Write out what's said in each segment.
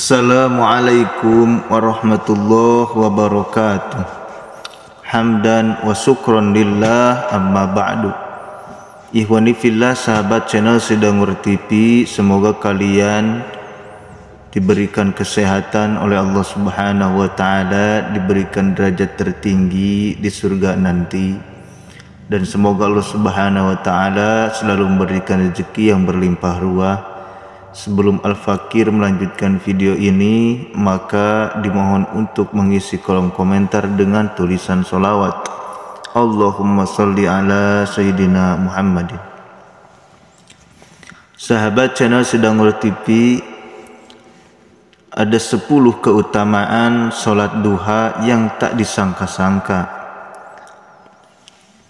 Assalamualaikum warahmatullahi wabarakatuh. Hamdan wa syukron lillah, amma ba'du. Ikhwani fillah, sahabat channel Sidangur TV, semoga kalian diberikan kesehatan oleh Allah Subhanahu wa taala, diberikan derajat tertinggi di surga nanti, dan semoga Allah Subhanahu wa taala selalu memberikan rezeki yang berlimpah ruah. Sebelum Al-Fakir melanjutkan video ini, maka dimohon untuk mengisi kolom komentar dengan tulisan sholawat Allahumma sholli ala Sayyidina Muhammadin. Sahabat channel Sidangur TV, ada 10 keutamaan sholat duha yang tak disangka-sangka.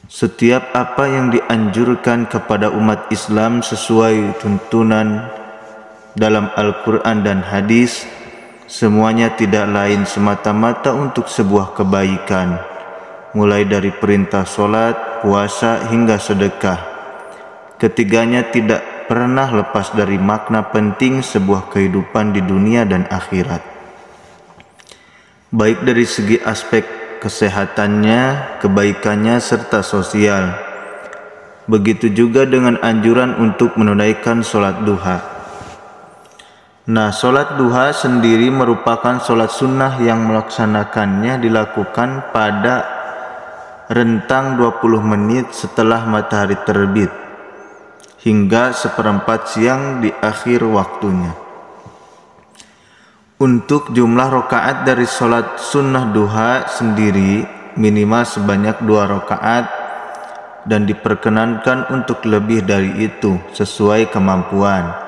Setiap apa yang dianjurkan kepada umat Islam sesuai tuntunan dalam Al-Quran dan hadis, semuanya tidak lain semata-mata untuk sebuah kebaikan, mulai dari perintah sholat, puasa hingga sedekah. Ketiganya tidak pernah lepas dari makna penting sebuah kehidupan di dunia dan akhirat, baik dari segi aspek kesehatannya, kebaikannya, serta sosial. Begitu juga dengan anjuran untuk menunaikan sholat duha. Nah, sholat duha sendiri merupakan sholat sunnah yang melaksanakannya dilakukan pada rentang 20 menit setelah matahari terbit hingga seperempat siang di akhir waktunya. Untuk jumlah rakaat dari sholat sunnah duha sendiri minimal sebanyak 2 rakaat, dan diperkenankan untuk lebih dari itu sesuai kemampuan.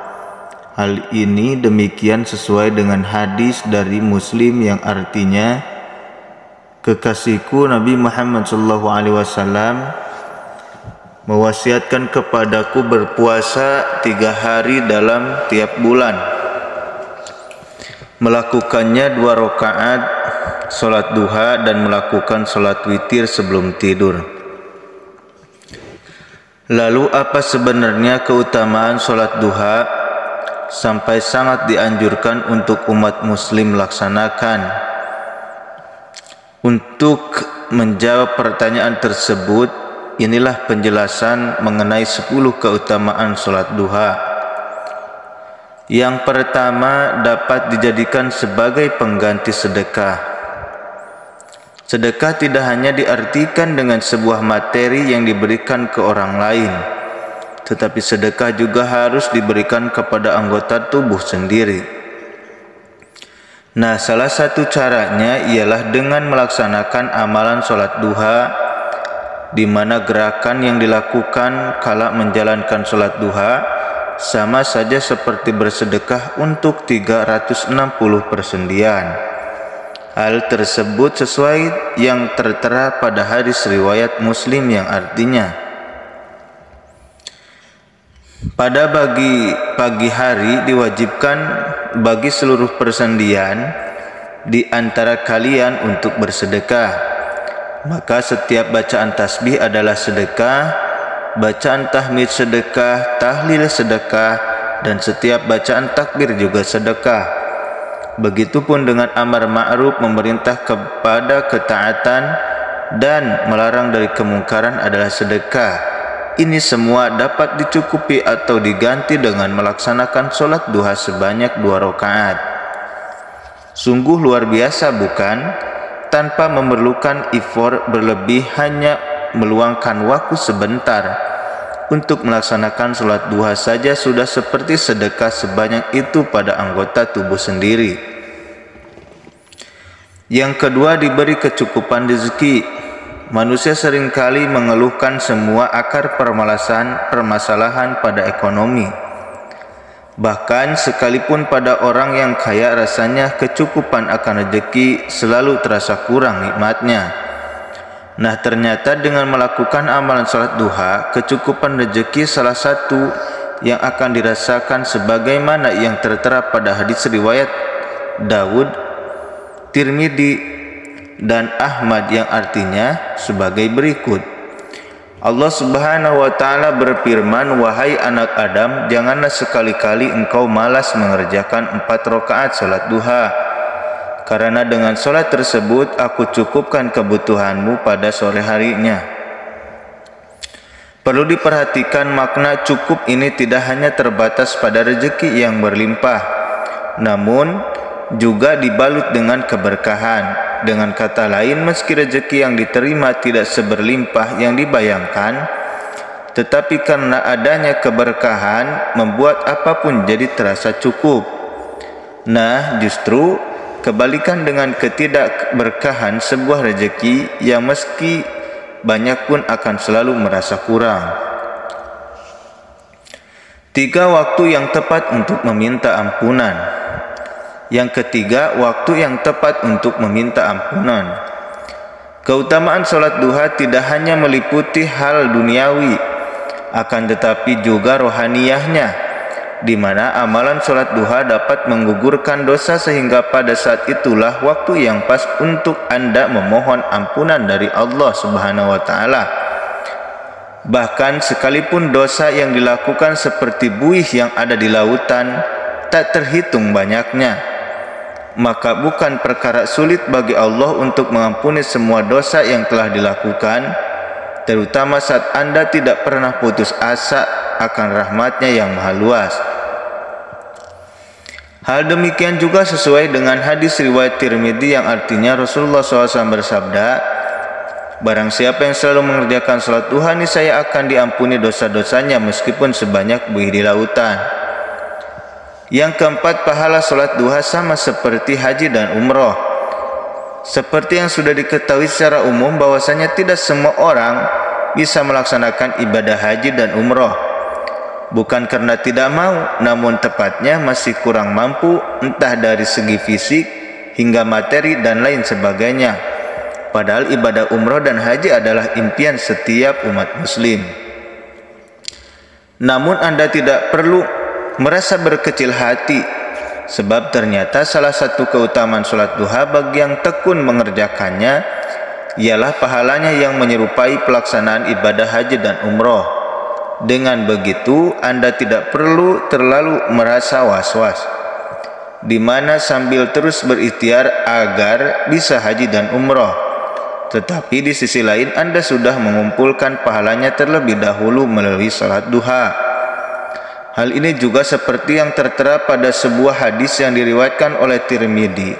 Hal ini demikian sesuai dengan hadis dari Muslim yang artinya, kekasihku Nabi Muhammad SAW mewasiatkan kepadaku berpuasa 3 hari dalam tiap bulan, melakukannya 2 rakaat sholat duha, dan melakukan sholat witir sebelum tidur. Lalu apa sebenarnya keutamaan sholat duha sampai sangat dianjurkan untuk umat muslim laksanakan? Untuk menjawab pertanyaan tersebut, inilah penjelasan mengenai 10 keutamaan sholat duha. Yang pertama, dapat dijadikan sebagai pengganti sedekah. Sedekah tidak hanya diartikan dengan sebuah materi yang diberikan ke orang lain, tetapi sedekah juga harus diberikan kepada anggota tubuh sendiri. Nah, salah satu caranya ialah dengan melaksanakan amalan sholat duha, di mana gerakan yang dilakukan kala menjalankan sholat duha sama saja seperti bersedekah untuk 360 persendian. Hal tersebut sesuai yang tertera pada hadis riwayat Muslim yang artinya, pada pagi hari diwajibkan bagi seluruh persendian di antara kalian untuk bersedekah. Maka setiap bacaan tasbih adalah sedekah, bacaan tahmid sedekah, tahlil sedekah, dan setiap bacaan takbir juga sedekah. Begitupun dengan amar ma'ruf, memerintah kepada ketaatan, dan melarang dari kemungkaran adalah sedekah. Ini semua dapat dicukupi atau diganti dengan melaksanakan sholat duha sebanyak 2 rakaat. Sungguh luar biasa bukan? Tanpa memerlukan effort berlebih, hanya meluangkan waktu sebentar untuk melaksanakan sholat duha saja sudah seperti sedekah sebanyak itu pada anggota tubuh sendiri. Yang kedua, diberi kecukupan rezeki. Manusia seringkali mengeluhkan semua akar permasalahan pada ekonomi. Bahkan sekalipun pada orang yang kaya, rasanya kecukupan akan rezeki selalu terasa kurang nikmatnya. Nah, ternyata dengan melakukan amalan sholat duha, kecukupan rezeki salah satu yang akan dirasakan sebagaimana yang tertera pada hadis riwayat Daud, Tirmidzi, dan Ahmad yang artinya sebagai berikut. Allah Subhanahu wa Ta'ala berfirman, "Wahai anak Adam, janganlah sekali-kali engkau malas mengerjakan 4 rakaat salat duha, karena dengan salat tersebut aku cukupkan kebutuhanmu pada sore harinya." Perlu diperhatikan, makna cukup ini tidak hanya terbatas pada rezeki yang berlimpah, namun juga dibalut dengan keberkahan. Dengan kata lain, meski rezeki yang diterima tidak seberlimpah yang dibayangkan, tetapi karena adanya keberkahan membuat apapun jadi terasa cukup. Nah, justru kebalikan dengan ketidakberkahan sebuah rezeki yang meski banyak pun akan selalu merasa kurang. 3 waktu yang tepat untuk meminta ampunan. Yang ketiga, waktu yang tepat untuk meminta ampunan. Keutamaan salat duha tidak hanya meliputi hal duniawi, akan tetapi juga rohaniyahnya, di mana amalan salat duha dapat menggugurkan dosa sehingga pada saat itulah waktu yang pas untuk Anda memohon ampunan dari Allah Subhanahu wa Ta'ala. Bahkan sekalipun dosa yang dilakukan seperti buih yang ada di lautan tak terhitung banyaknya, maka bukan perkara sulit bagi Allah untuk mengampuni semua dosa yang telah dilakukan, terutama saat Anda tidak pernah putus asa akan rahmat-Nya yang maha luas. Hal demikian juga sesuai dengan hadis riwayat Tirmidzi yang artinya Rasulullah SAW bersabda, "Barang siapa yang selalu mengerjakan salat duha, niscaya akan diampuni dosa-dosanya meskipun sebanyak buih di lautan." Yang keempat, pahala salat duha sama seperti haji dan umroh. Seperti yang sudah diketahui secara umum bahwasanya tidak semua orang bisa melaksanakan ibadah haji dan umroh. Bukan karena tidak mau, namun tepatnya masih kurang mampu, entah dari segi fisik hingga materi dan lain sebagainya. Padahal ibadah umroh dan haji adalah impian setiap umat muslim. Namun Anda tidak perlu merasa berkecil hati, sebab ternyata salah satu keutamaan salat duha bagi yang tekun mengerjakannya ialah pahalanya yang menyerupai pelaksanaan ibadah haji dan umroh. Dengan begitu Anda tidak perlu terlalu merasa was-was, di mana sambil terus berikhtiar agar bisa haji dan umroh, tetapi di sisi lain Anda sudah mengumpulkan pahalanya terlebih dahulu melalui salat duha. Hal ini juga seperti yang tertera pada sebuah hadis yang diriwayatkan oleh Tirmidzi.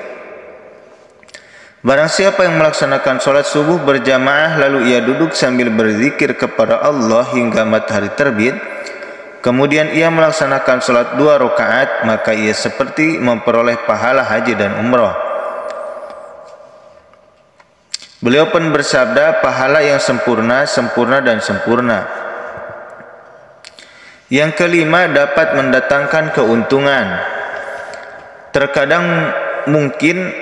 Barang siapa yang melaksanakan sholat subuh berjamaah lalu ia duduk sambil berzikir kepada Allah hingga matahari terbit, kemudian ia melaksanakan sholat 2 rakaat, maka ia seperti memperoleh pahala haji dan umrah. Beliau pun bersabda, pahala yang sempurna, sempurna dan sempurna. Yang kelima, dapat mendatangkan keuntungan. Terkadang mungkin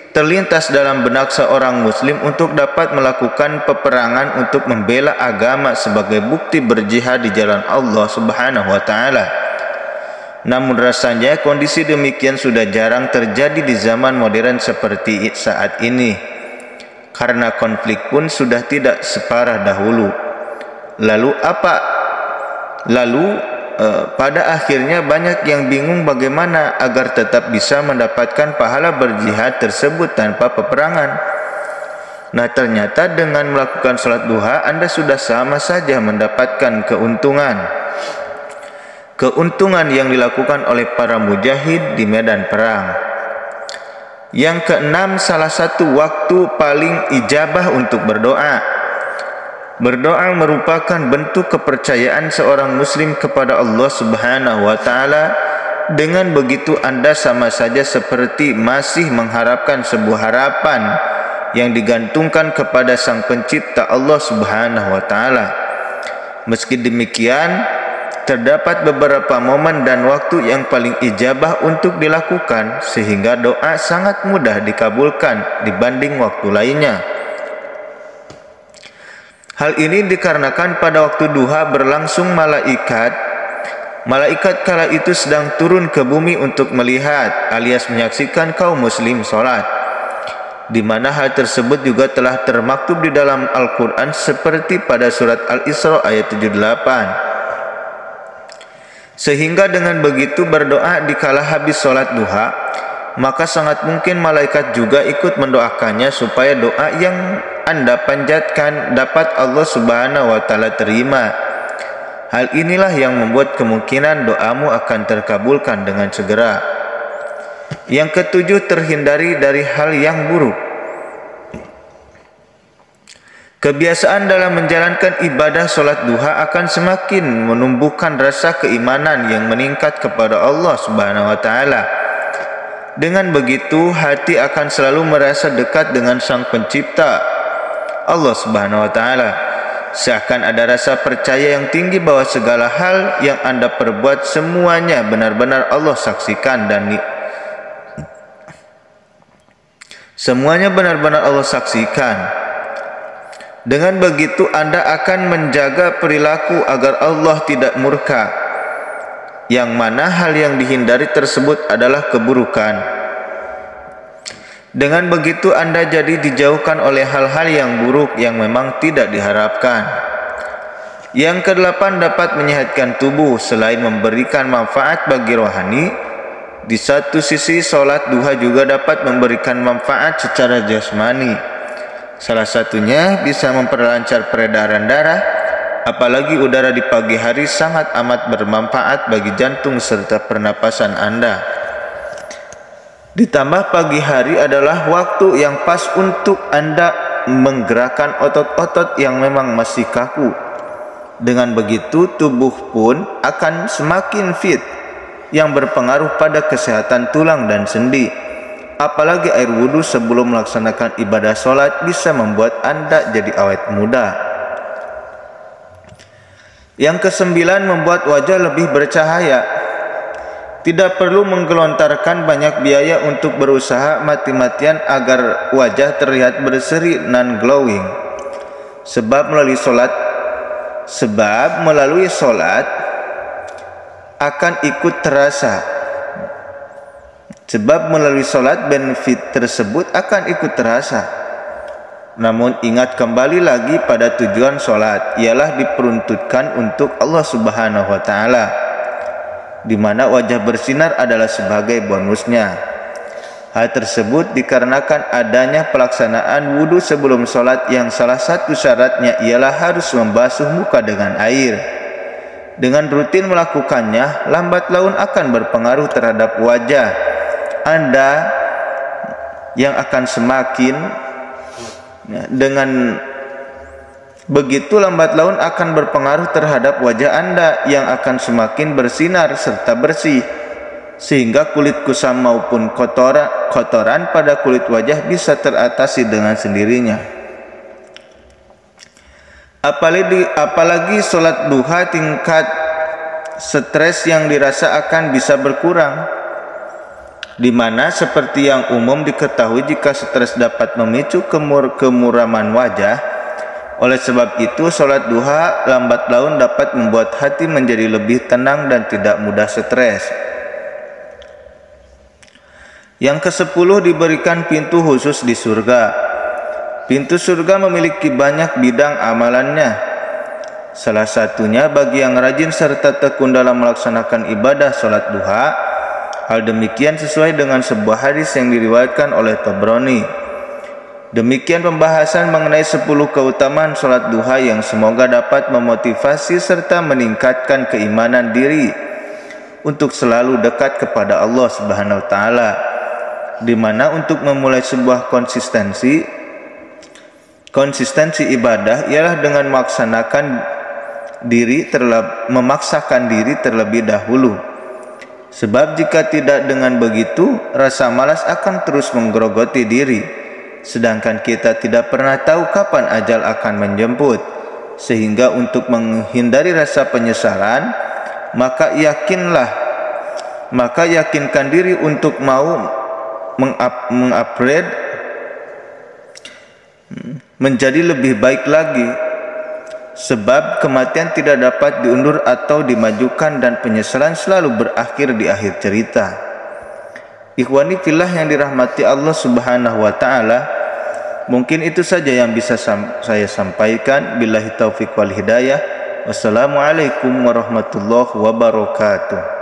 terlintas dalam benak seorang muslim untuk dapat melakukan peperangan untuk membela agama sebagai bukti berjihad di jalan Allah Subhanahu wa Ta'ala. Namun rasanya kondisi demikian sudah jarang terjadi di zaman modern seperti saat ini, karena konflik pun sudah tidak separah dahulu. Lalu pada akhirnya banyak yang bingung bagaimana agar tetap bisa mendapatkan pahala berjihad tersebut tanpa peperangan. Nah, ternyata dengan melakukan salat duha Anda sudah sama saja mendapatkan keuntungan yang dilakukan oleh para mujahid di medan perang. Yang keenam, salah satu waktu paling ijabah untuk berdoa. Berdoa merupakan bentuk kepercayaan seorang muslim kepada Allah Subhanahu wa Ta'ala. Dengan begitu Anda sama saja seperti masih mengharapkan sebuah harapan yang digantungkan kepada Sang Pencipta Allah Subhanahu wa Ta'ala. Meski demikian, terdapat beberapa momen dan waktu yang paling ijabah untuk dilakukan, sehingga doa sangat mudah dikabulkan dibanding waktu lainnya. Hal ini dikarenakan pada waktu duha berlangsung malaikat kala itu sedang turun ke bumi untuk melihat alias menyaksikan kaum muslim sholat. di mana hal tersebut juga telah termaktub di dalam Al-Quran seperti pada surat Al-Isra ayat 78. Sehingga dengan begitu berdoa dikala habis sholat duha, maka sangat mungkin malaikat juga ikut mendoakannya supaya doa yang Anda panjatkan dapat Allah Subhanahu wa Ta'ala terima. Hal inilah yang membuat kemungkinan doamu akan terkabulkan dengan segera. Yang ketujuh, terhindari dari hal yang buruk. Kebiasaan dalam menjalankan ibadah sholat duha akan semakin menumbuhkan rasa keimanan yang meningkat kepada Allah Subhanahu wa Ta'ala. Dengan begitu, hati akan selalu merasa dekat dengan Sang Pencipta, Allah Subhanahu wa Ta'ala. Seakan ada rasa percaya yang tinggi bahwa segala hal yang Anda perbuat semuanya benar-benar Allah saksikan dan semuanya benar-benar Allah saksikan. Dengan begitu Anda akan menjaga perilaku agar Allah tidak murka, yang mana hal yang dihindari tersebut adalah keburukan. Dengan begitu Anda jadi dijauhkan oleh hal-hal yang buruk yang memang tidak diharapkan. Yang kedelapan, dapat menyehatkan tubuh. Selain memberikan manfaat bagi rohani, di satu sisi sholat duha juga dapat memberikan manfaat secara jasmani. Salah satunya bisa memperlancar peredaran darah, apalagi udara di pagi hari sangat amat bermanfaat bagi jantung serta pernapasan Anda. Ditambah pagi hari adalah waktu yang pas untuk Anda menggerakkan otot-otot yang memang masih kaku. Dengan begitu tubuh pun akan semakin fit, yang berpengaruh pada kesehatan tulang dan sendi. Apalagi air wudhu sebelum melaksanakan ibadah sholat bisa membuat Anda jadi awet muda. Yang kesembilan, membuat wajah lebih bercahaya. Tidak perlu menggelontarkan banyak biaya untuk berusaha mati-matian agar wajah terlihat berseri dan glowing. Sebab melalui sholat akan ikut terasa. Sebab melalui sholat benefit tersebut akan ikut terasa. Namun ingat kembali lagi pada tujuan sholat, ialah diperuntutkan untuk Allah Subhanahu wa Ta'ala, di mana wajah bersinar adalah sebagai bonusnya. Hal tersebut dikarenakan adanya pelaksanaan wudhu sebelum sholat, yang salah satu syaratnya ialah harus membasuh muka dengan air. Dengan rutin melakukannya, lambat laun akan berpengaruh terhadap wajah Anda yang akan semakin, dengan begitu lambat laun akan berpengaruh terhadap wajah Anda yang akan semakin bersinar serta bersih, sehingga kulit kusam maupun kotoran pada kulit wajah bisa teratasi dengan sendirinya. Apalagi sholat duha, tingkat stres yang dirasa akan bisa berkurang, di mana seperti yang umum diketahui jika stres dapat memicu kemuraman wajah. Oleh sebab itu sholat duha lambat laun dapat membuat hati menjadi lebih tenang dan tidak mudah stres. Yang ke-10, diberikan pintu khusus di surga. Pintu surga memiliki banyak bidang amalannya. Salah satunya bagi yang rajin serta tekun dalam melaksanakan ibadah sholat duha. Hal demikian sesuai dengan sebuah hadis yang diriwayatkan oleh Tabrani. Demikian pembahasan mengenai 10 keutamaan sholat duha yang semoga dapat memotivasi serta meningkatkan keimanan diri untuk selalu dekat kepada Allah Subhanahu wa Ta'ala, di mana untuk memulai sebuah konsistensi ibadah ialah dengan memaksakan diri terlebih dahulu. Sebab jika tidak dengan begitu, rasa malas akan terus menggerogoti diri, sedangkan kita tidak pernah tahu kapan ajal akan menjemput. Sehingga untuk menghindari rasa penyesalan, maka yakinkan diri untuk mau mengupgrade menjadi lebih baik lagi. Sebab kematian tidak dapat diundur atau dimajukan, dan penyesalan selalu berakhir di akhir cerita. Ikhwani fillah yang dirahmati Allah Subhanahu wa Ta'ala, Mungkin itu saja yang bisa saya sampaikan. Billahi taufiq wal hidayah. Wassalamualaikum warahmatullahi wabarakatuh.